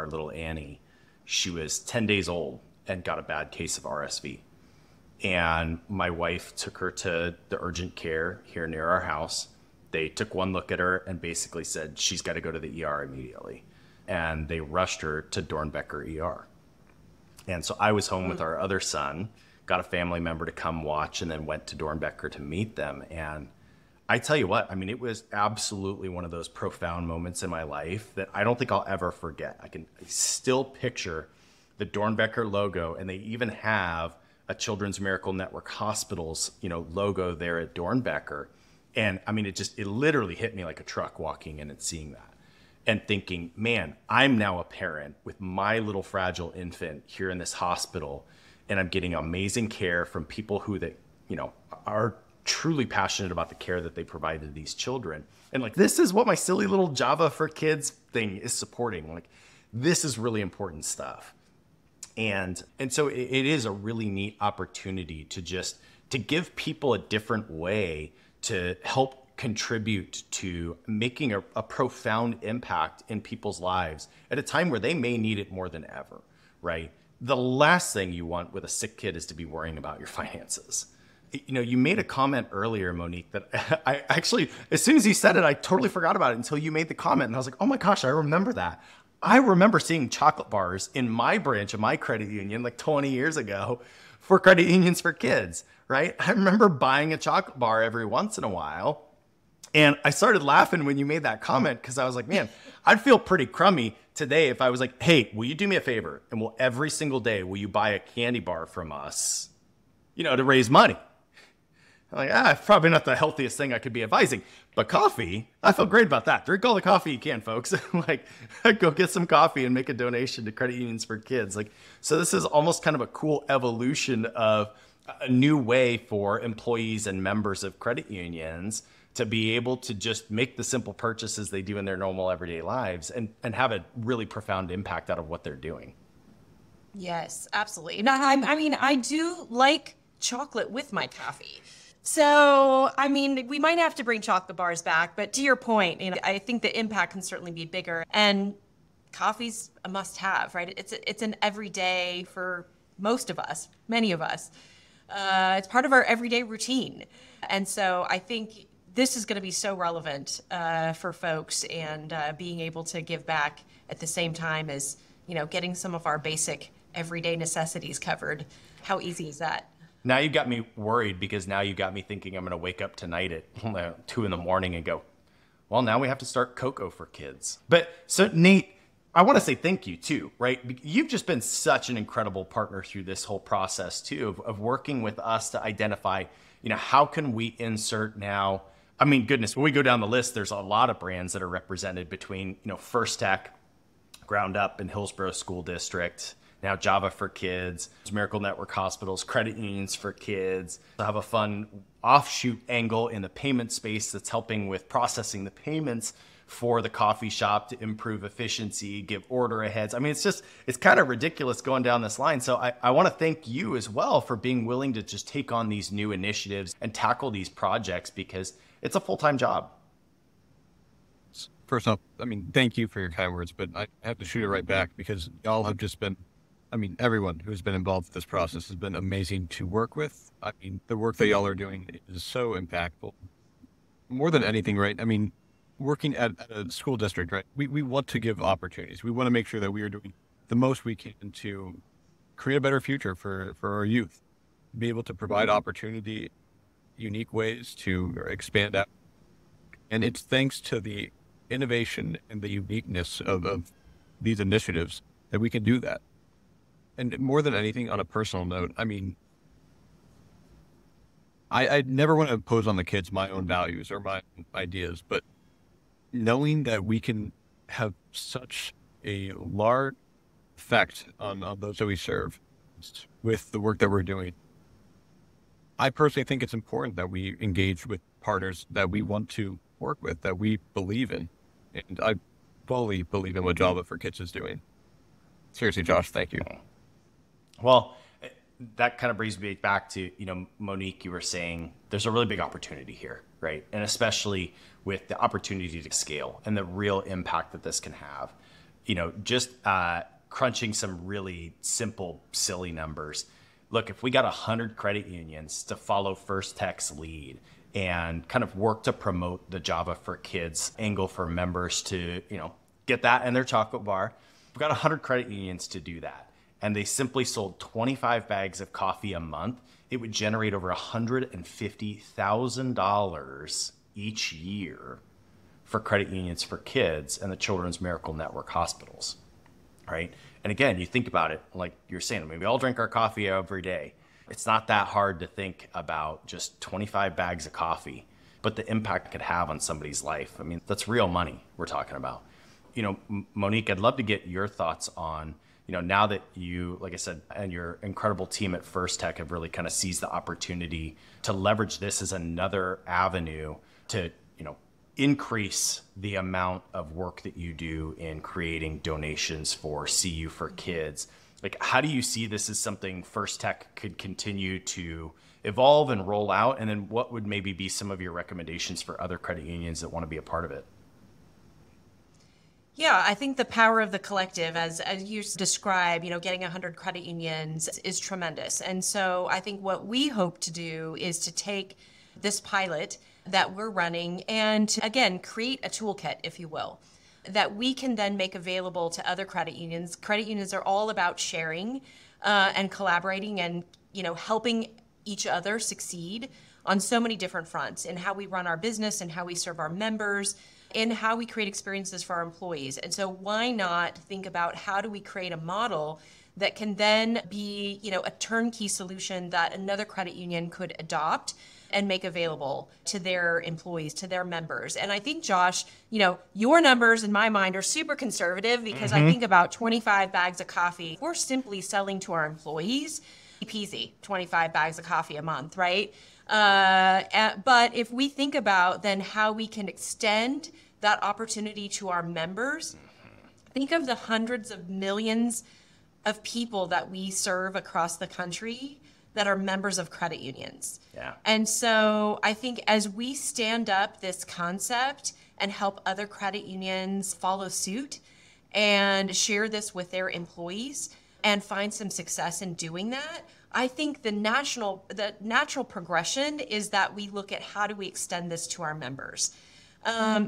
little Annie, she was 10 days old and got a bad case of RSV. And my wife took her to the urgent care here near our house. They took one look at her and basically said, she's got to go to the ER immediately. And they rushed her to Dornbecker ER. And so I was home with our other son, got a family member to come watch, and then went to Dornbecker to meet them. And I tell you what, I mean, it was absolutely one of those profound moments in my life that I don't think I'll ever forget. I can still picture the Dornbecker logo, and they even have a Children's Miracle Network Hospitals, you know, logo there at Dornbecker. And I mean, it literally hit me like a truck walking in and seeing that. And thinking, man, I'm now a parent with my little fragile infant here in this hospital, and I'm getting amazing care from people who that, you know, are truly passionate about the care that they provide to these children. And like, this is what my silly little Java4Kids thing is supporting. Like, this is really important stuff. And so it is a really neat opportunity to give people a different way to help contribute to making a profound impact in people's lives at a time where they may need it more than ever, right? The last thing you want with a sick kid is to be worrying about your finances. You know, you made a comment earlier, Monique, that I actually, as soon as you said it, I totally forgot about it until you made the comment. And I was like, oh my gosh, I remember that. I remember seeing chocolate bars in my branch of my credit union like 20 years ago for credit unions for kids, right? I remember buying a chocolate bar every once in a while. And I started laughing when you made that comment because I was like, man, I'd feel pretty crummy today if I was like, hey, will you do me a favor? And every single day, will you buy a candy bar from us, you know, to raise money? I'm like, probably not the healthiest thing I could be advising, but coffee, I feel great about that. Drink all the coffee you can, folks. Like, go get some coffee and make a donation to credit unions for kids. Like, so this is almost kind of a cool evolution of a new way for employees and members of credit unions to be able to just make the simple purchases they do in their normal everyday lives and have a really profound impact out of what they're doing. Yes, absolutely. Now, I mean, I do like chocolate with my coffee. So, I mean, we might have to bring chocolate bars back, but to your point, you know, I think the impact can certainly be bigger. And coffee's a must-have, right? It's an everyday for most of us, many of us. It's part of our everyday routine. And so I think this is going to be so relevant for folks, and being able to give back at the same time as, you know, getting some of our basic everyday necessities covered. How easy is that? Now you got me worried, because now you got me thinking I'm going to wake up tonight at 2 in the morning and go, well, now we have to start cocoa for kids. But so Nate, I want to say thank you too, right? You've just been such an incredible partner through this whole process too, of working with us to identify, you know, how can we insert now? I mean, goodness, when we go down the list, there's a lot of brands that are represented between, you know, First Tech, Ground Up in Hillsborough School District, now Java4Kids, Miracle Network Hospitals, credit unions for kids. I have a fun offshoot angle in the payment space that's helping with processing the payments for the coffee shop to improve efficiency, give order aheads. I mean, it's kind of ridiculous going down this line. So I want to thank you as well for being willing to just take on these new initiatives and tackle these projects, because it's a full-time job. First off, I mean, thank you for your kind words, but I have to shoot it right back, because y'all have just been, I mean, everyone who's been involved with this process has been amazing to work with. I mean, the work that y'all are doing is so impactful. More than anything, right? I mean, working at a school district, right? We want to give opportunities. We want to make sure that we are doing the most we can to create a better future for our youth, be able to provide opportunity, unique ways to expand out. And it's thanks to the innovation and the uniqueness of these initiatives that we can do that. And more than anything, on a personal note, I mean, I never want to impose on the kids my own values or my ideas, but knowing that we can have such a large effect on those that we serve with the work that we're doing, I personally think it's important that we engage with partners that we want to work with, that we believe in. And I fully believe in what Java4Kids is doing. Seriously, Josh, thank you. Well, that kind of brings me back to, you know, Monique, you were saying there's a really big opportunity here, right? And especially with the opportunity to scale and the real impact that this can have. You know, just crunching some really simple, silly numbers. Look, if we got 100 credit unions to follow First Tech's lead and kind of work to promote the Java4Kids angle for members to, you know, get that in their chocolate bar, we've got 100 credit unions to do that, and they simply sold 25 bags of coffee a month, it would generate over $150,000 each year for credit unions for kids and the Children's Miracle Network hospitals, right? And again, you think about it, like you're saying, I mean, we all drink our coffee every day. It's not that hard to think about just 25 bags of coffee, but the impact it could have on somebody's life. I mean, that's real money we're talking about. You know, Monique, I'd love to get your thoughts on, now that you, like I said, and your incredible team at First Tech have really kind of seized the opportunity to leverage this as another avenue to, increase the amount of work that you do in creating donations for CU4Kids. Like, how do you see this as something First Tech could continue to evolve and roll out? And then what would maybe be some of your recommendations for other credit unions that want to be a part of it? Yeah, I think the power of the collective, as you describe, getting 100 credit unions is tremendous. And so I think what we hope to do is to take this pilot that we're running and, again, create a toolkit, if you will, that we can then make available to other credit unions. Credit unions are all about sharing and collaborating and, helping each other succeed on so many different fronts in how we run our business and how we serve our members, in how we create experiences for our employees. And so why not think about how do we create a model that can then be, a turnkey solution that another credit union could adopt and make available to their employees, to their members. And I think, Josh, your numbers in my mind are super conservative because I think about 25 bags of coffee. We're simply selling to our employees, peasy, 25 bags of coffee a month, right? But if we think about then how we can extend that opportunity to our members, think of the hundreds of millions of people that we serve across the country that are members of credit unions. Yeah. And so I think as we stand up this concept and help other credit unions follow suit and share this with their employees and find some success in doing that, I think the natural progression is that we look at how do we extend this to our members.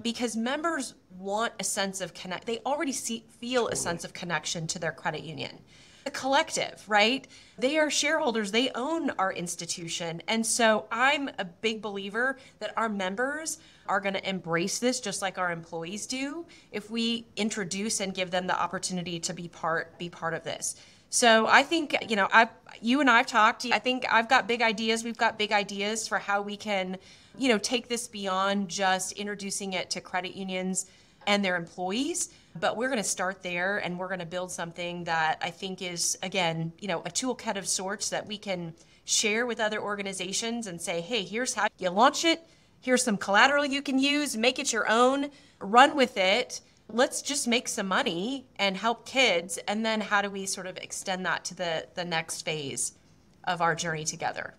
Because members want a sense of connect. They already feel a sense of connection to their credit union. The collective, right? They are shareholders. They own our institution. And so I'm a big believer that our members are going to embrace this just like our employees do if we introduce and give them the opportunity to be part of this. So I think, you and I've talked. I think I've got big ideas. We've got big ideas for how we can, take this beyond just introducing it to credit unions and their employees. But we're going to start there, and we're going to build something that I think is, again, a toolkit of sorts that we can share with other organizations and say, hey, here's how you launch it. Here's some collateral you can use. Make it your own. Run with it. Let's just make some money and help kids. And then how do we sort of extend that to the next phase of our journey together?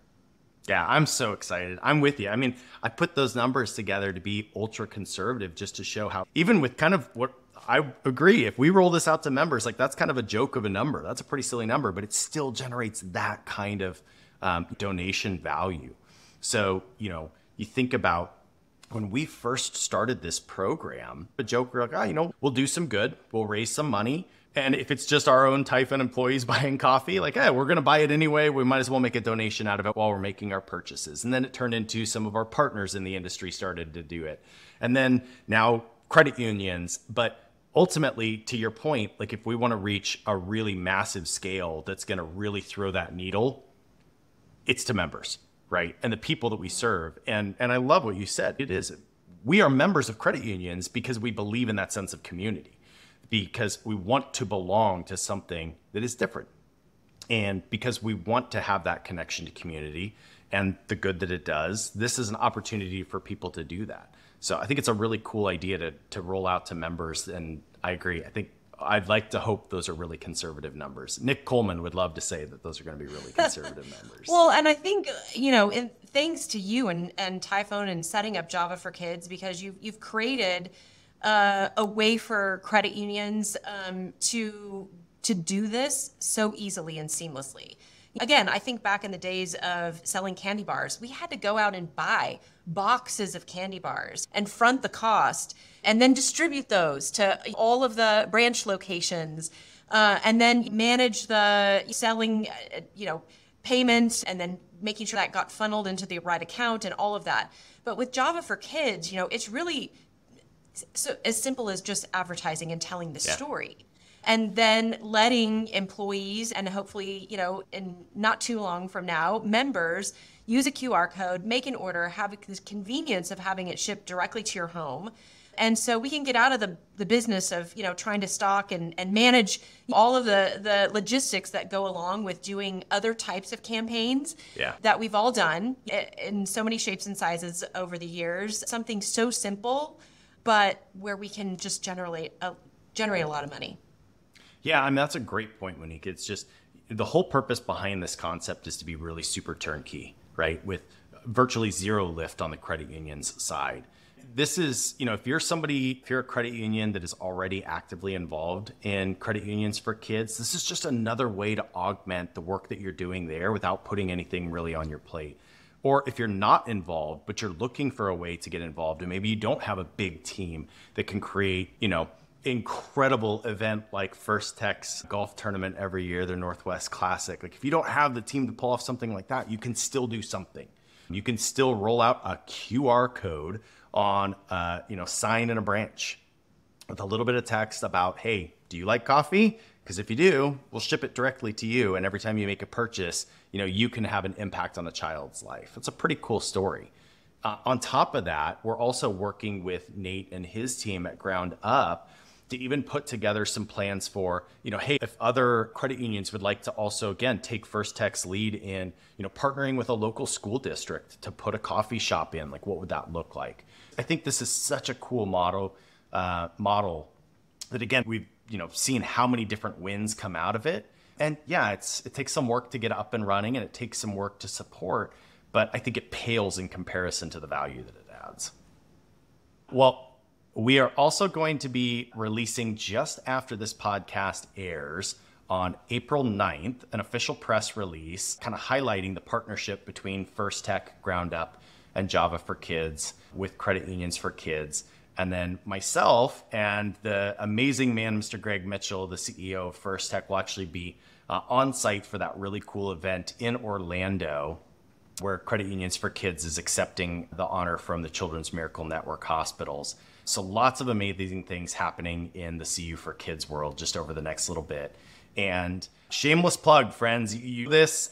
Yeah, I'm so excited. I'm with you. I mean, I put those numbers together to be ultra conservative just to show how, even with kind of what I agree, if we roll this out to members, like that's kind of a joke of a number. That's a pretty silly number, but it still generates that kind of donation value. So, you think about when we first started this program, a joke, we're like, we'll do some good. We'll raise some money. And if it's just our own Typhon employees buying coffee, like, hey, we're going to buy it anyway. We might as well make a donation out of it while we're making our purchases. And then it turned into some of our partners in the industry started to do it. And then now credit unions. But ultimately, to your point, like if we want to reach a really massive scale that's going to really throw that needle, it's to members, right? And the people that we serve. And I love what you said. It is. We are members of credit unions because we believe in that sense of community, because we want to belong to something that is different. And because we want to have that connection to community and the good that it does, this is an opportunity for people to do that. So I think it's a really cool idea to roll out to members. And I agree. I think I'd like to hope those are really conservative numbers. Nick Coleman would love to say that those are going to be really conservative numbers. Well, and I think, thanks to you and Typhon and setting up Java4Kids, because you've created a way for credit unions to do this so easily and seamlessly. Again, I think back in the days of selling candy bars, we had to go out and buy boxes of candy bars and front the cost and then distribute those to all of the branch locations and then manage the selling, payments and then making sure that got funneled into the right account and all of that. But with Java4Kids, it's really so as simple as just advertising and telling the story. And then letting employees and hopefully, in not too long from now, members use a QR code, make an order, have the convenience of having it shipped directly to your home. And so we can get out of the business of, trying to stock and manage all of the logistics that go along with doing other types of campaigns that we've all done in so many shapes and sizes over the years. Something so simple, but where we can just generate a lot of money. Yeah, I mean, that's a great point, Monique. It's just the whole purpose behind this concept is to be really super turnkey, right? With virtually zero lift on the credit union's side. This is, if you're a credit union that is already actively involved in credit unions for kids, this is just another way to augment the work that you're doing there without putting anything really on your plate. Or if you're not involved, but you're looking for a way to get involved, and maybe you don't have a big team that can create, incredible event like First Tech's golf tournament every year, their Northwest Classic. Like if you don't have the team to pull off something like that, you can still do something. You can still roll out a QR code on, sign in a branch with a little bit of text about, hey, do you like coffee? Because if you do, we'll ship it directly to you. And every time you make a purchase, you can have an impact on a child's life. It's a pretty cool story. On top of that, we're also working with Nate and his team at Ground Up to even put together some plans for, hey, if other credit unions would like to also, again, take First Tech's lead in, partnering with a local school district to put a coffee shop in, like what would that look like? I think this is such a cool model that, again, we've, seen how many different wins come out of it. And yeah, it takes some work to get up and running and it takes some work to support, but I think it pales in comparison to the value that it adds. Well, we are also going to be releasing just after this podcast airs on April 9th, an official press release kind of highlighting the partnership between First Tech, Ground Up, and Java4Kids with Credit Unions for Kids. And then myself and the amazing man, Mr. Greg Mitchell, the CEO of First Tech, will actually be on site for that really cool event in Orlando, where Credit Unions for Kids is accepting the honor from the Children's Miracle Network hospitals. So lots of amazing things happening in the CU for Kids world just over the next little bit. And shameless plug, friends,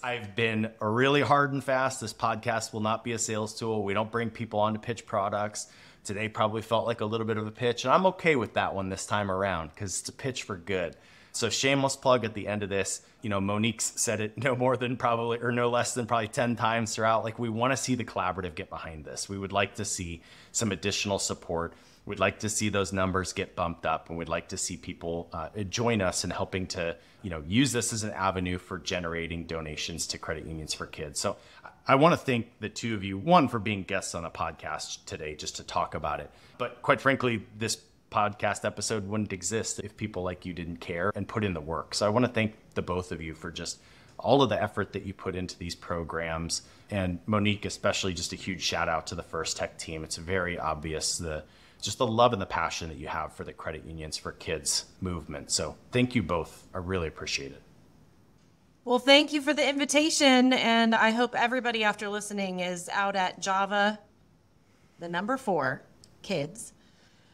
I've been really hard and fast. This podcast will not be a sales tool. We don't bring people on to pitch products. Today probably felt like a little bit of a pitch, and I'm okay with that one this time around because it's a pitch for good. So shameless plug at the end of this. Monique's said it no less than probably 10 times throughout. Like, we want to see the collaborative get behind this. We would like to see some additional support. We'd like to see those numbers get bumped up, and we'd like to see people join us in helping to, use this as an avenue for generating donations to Credit Unions for Kids. So I want to thank the two of you, one, for being guests on the podcast today, just to talk about it. But quite frankly, this podcast episode wouldn't exist if people like you didn't care and put in the work. So I want to thank the both of you for just all of the effort that you put into these programs. And Monique, especially, just a huge shout out to the First Tech team. It's very obvious the love and the passion that you have for the Credit Unions for Kids movement. So thank you both. I really appreciate it. Well, thank you for the invitation. And I hope everybody after listening is out at Java4Kids.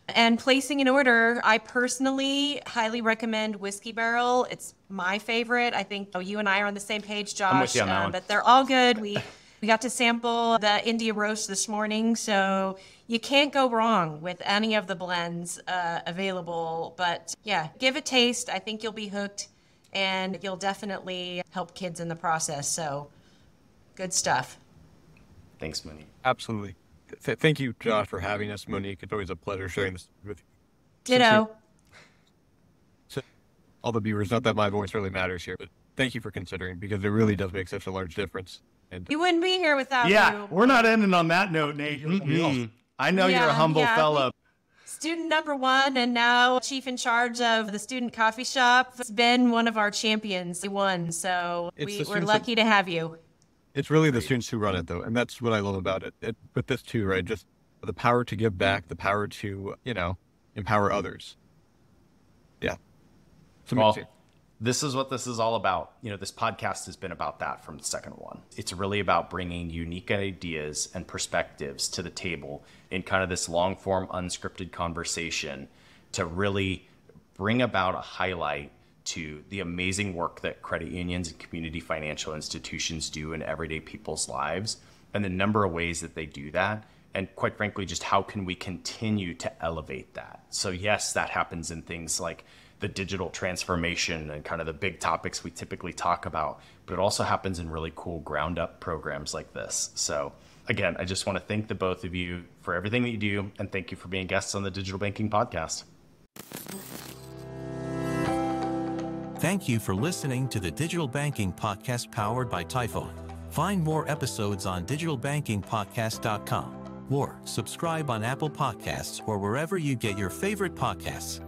And placing an order. I personally highly recommend Whiskey Barrel. It's my favorite. I think you and I are on the same page, Josh. I'm with you on that one. But they're all good. We got to sample the India roast this morning, so you can't go wrong with any of the blends available. But yeah, give it a taste. I think you'll be hooked, and you'll definitely help kids in the process. So good stuff. Thanks, Monique. Absolutely. Thank you, Josh, for having us, Monique. It's always a pleasure sharing this with you. Ditto. So, all the viewers, not that my voice really matters here, but thank you for considering, because it really does make such a large difference. And You wouldn't be here without you. Yeah, we're not ending on that note, Nate. I know you're a humble fellow. Student number one, and now chief in charge of the student coffee shop. It's been one of our champions. He won, so we're lucky to have you. It's really the students who run it, though, and that's what I love about it. But this too, right? Just the power to give back, the power to, empower others. Yeah. It's amazing. Well, this is what this is all about. This podcast has been about that from the second one. It's really about bringing unique ideas and perspectives to the table in kind of this long form, unscripted conversation to really bring about a highlight to the amazing work that credit unions and community financial institutions do in everyday people's lives, and the number of ways that they do that And quite frankly, just how can we continue to elevate that? So yes, that happens in things like the digital transformation and kind of the big topics we typically talk about, but it also happens in really cool ground up programs like this. So again, I just want to thank the both of you for everything that you do, and thank you for being guests on the Digital Banking Podcast. Thank you for listening to the Digital Banking Podcast powered by Typho. Find more episodes on digitalbankingpodcast.com or subscribe on Apple Podcasts or wherever you get your favorite podcasts.